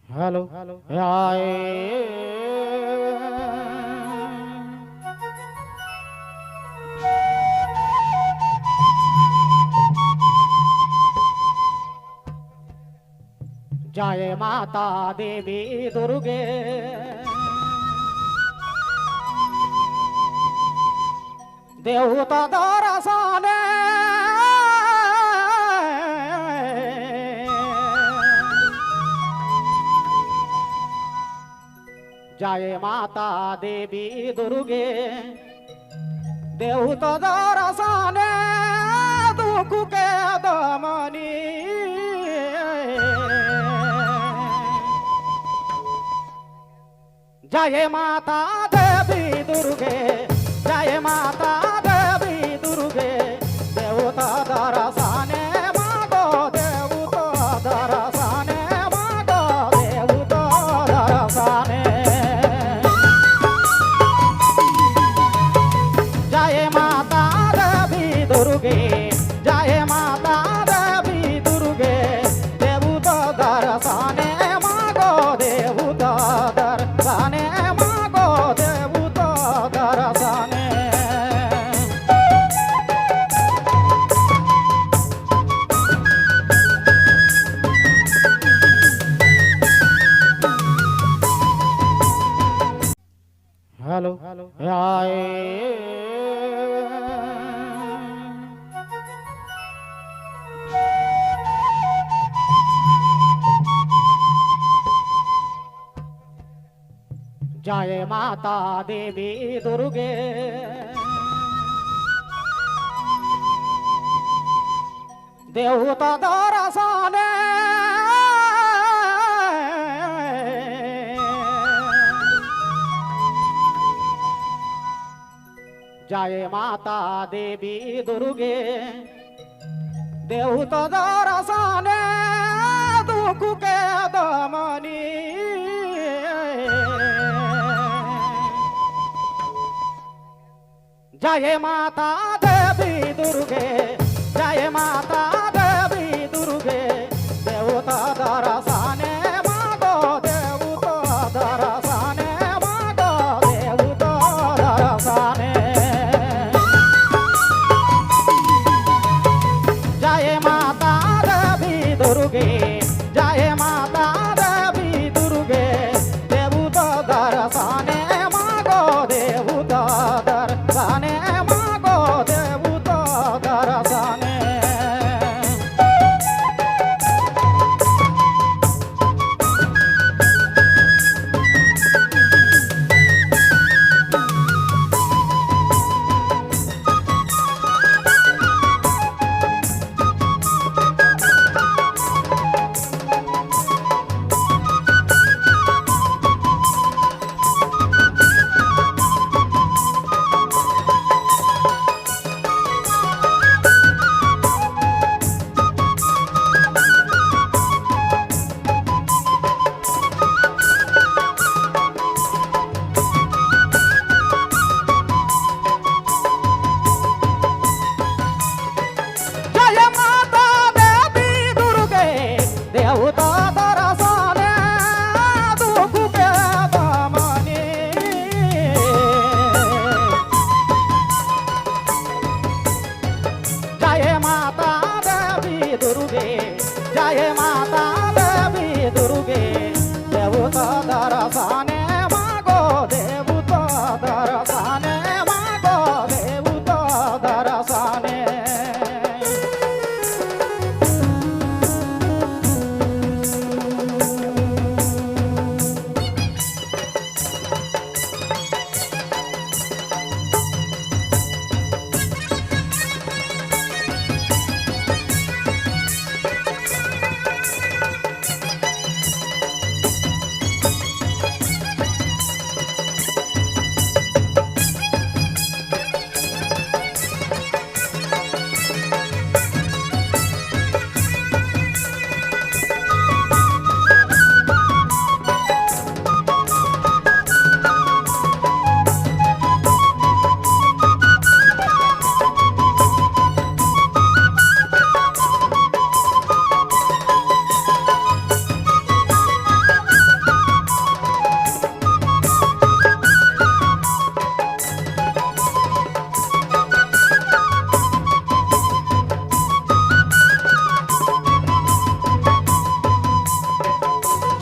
hello आए जय माता देवी दुर्गे देवता दरसाने जय माता देवी दुर्गे देवता दरसाने दुख के दमनी जय माता देवी दुर्गे जय माता देवी दुर्गे देवता दरसाने मागो देवता दरसाने मागो देवता दरसाने जय माता देवी दुर्गे जय माता देवी दुर्गे देवता दरसाने मागो देवता दरसाने मागो देवता दरसाने हेलो आए जय माता देवी दुर्गे देवता दरसाने जय माता देवी दुर्गे देवता दरसाने दुख के दमनी जय माता देवी दुर्गे जय माता देवी दुर्गे देवता दरसाने मागो देवता दरसाने मागो देवता दरसाने जय माता देवी दुर्गे जय माता देवी दुर्गे देवता दरसाने मागो देवता दरसाने मागो देवता दरसाने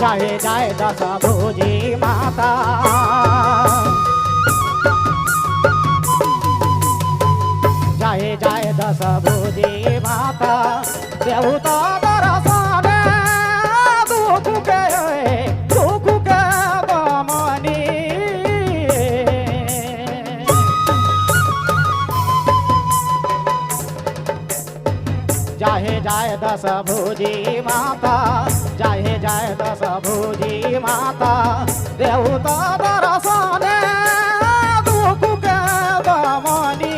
जय जय दस भुजी माता जय जय दस भुजी माता देवता दरसाने दुख के दमनी जय जय दस भुजी माता जय जय दस भुजी माता देवता दरसाने दुख के दमनी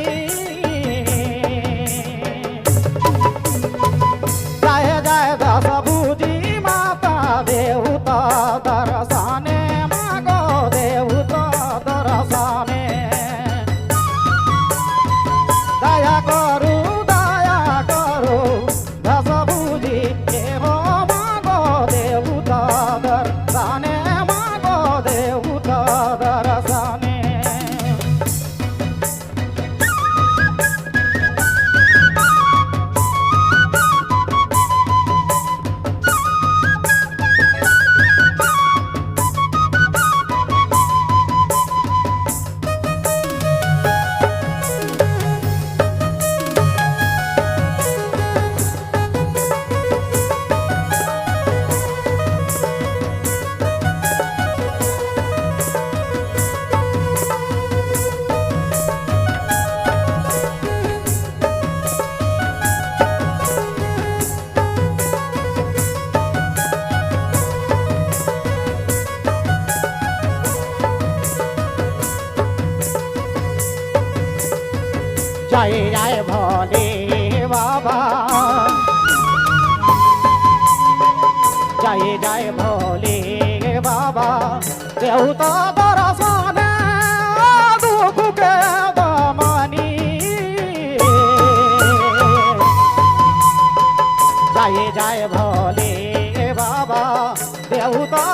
जय जय दस भुजी माता देवता दरसाने मागो देवता दरसाने दया करू दस भुजी हो मागो देवता दरसाने मागो देवता दरसाने जय जय भोले बाबा जय जय भोले बाबा देवता दरसाने दुख के दमनी जय जय भोले बाबा देवता